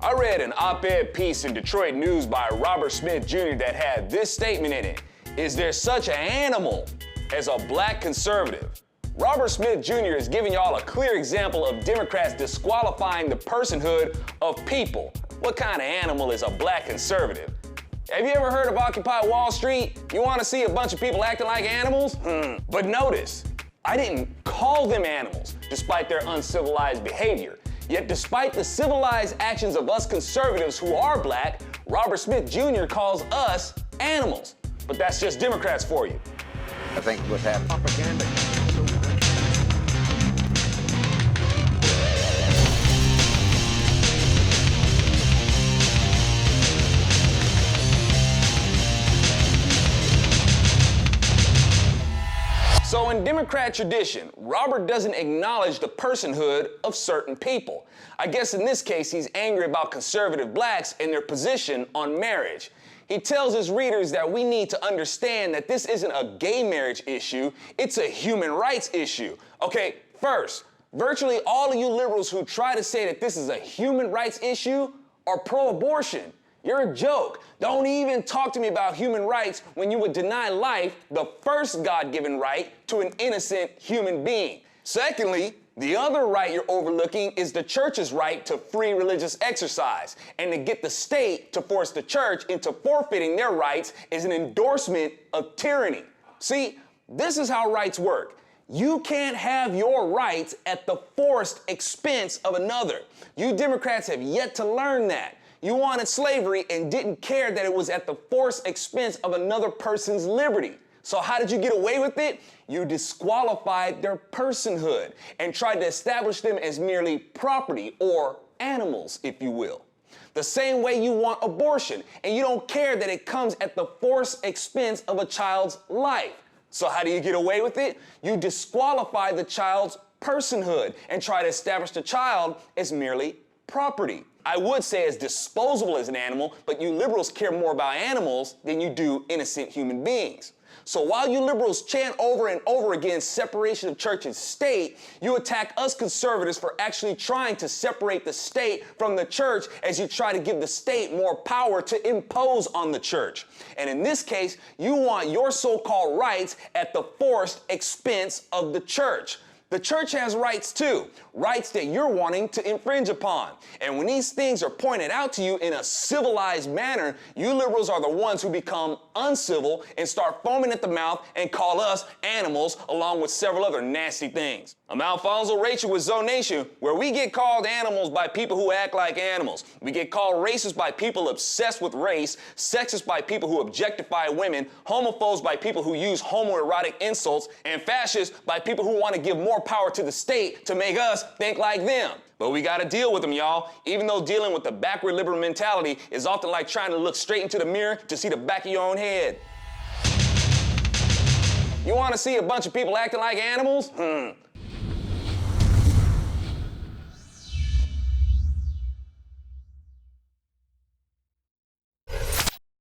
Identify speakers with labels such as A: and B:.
A: I read an op-ed piece in Detroit News by Robert Smith Jr. that had this statement in it: "Is there such an animal as a black conservative?" Robert Smith Jr. is giving y'all a clear example of Democrats disqualifying the personhood of people. What kind of animal is a black conservative? Have you ever heard of Occupy Wall Street? You want to see a bunch of people acting like animals? But notice, I didn't call them animals, despite their uncivilized behavior. Yet despite the civilized actions of us conservatives who are black, Robert Smith Jr. calls us animals. But that's just Democrats for you.
B: I think what's happening. Propaganda.
A: So in Democrat tradition, Robert doesn't acknowledge the personhood of certain people. I guess in this case, he's angry about conservative blacks and their position on marriage. He tells his readers that we need to understand that this isn't a gay marriage issue, it's a human rights issue. Okay, first, virtually all of you liberals who try to say that this is a human rights issue are pro-abortion. You're a joke. Don't even talk to me about human rights when you would deny life, the first God-given right, to an innocent human being. Secondly, the other right you're overlooking is the church's right to free religious exercise. And to get the state to force the church into forfeiting their rights is an endorsement of tyranny. See, this is how rights work. You can't have your rights at the forced expense of another. You Democrats have yet to learn that. You wanted slavery and didn't care that it was at the forced expense of another person's liberty. So how did you get away with it? You disqualified their personhood and tried to establish them as merely property, or animals, if you will. The same way you want abortion, and you don't care that it comes at the forced expense of a child's life. So how do you get away with it? You disqualify the child's personhood and try to establish the child as merely property. I would say as disposable as an animal, but you liberals care more about animals than you do innocent human beings. So while you liberals chant over and over again separation of church and state, you attack us conservatives for actually trying to separate the state from the church as you try to give the state more power to impose on the church. And in this case, you want your so-called rights at the forced expense of the church. The church has rights too, rights that you're wanting to infringe upon. And when these things are pointed out to you in a civilized manner, you liberals are the ones who become uncivil and start foaming at the mouth and call us animals, along with several other nasty things. I'm Alfonso Rachel with ZoNation, where we get called animals by people who act like animals. We get called racist by people obsessed with race, sexist by people who objectify women, homophobes by people who use homoerotic insults, and fascists by people who want to give more power to the state to make us think like them. But we gotta deal with them, y'all, even though dealing with the backward liberal mentality is often like trying to look straight into the mirror to see the back of your own head. You wanna see a bunch of people acting like animals?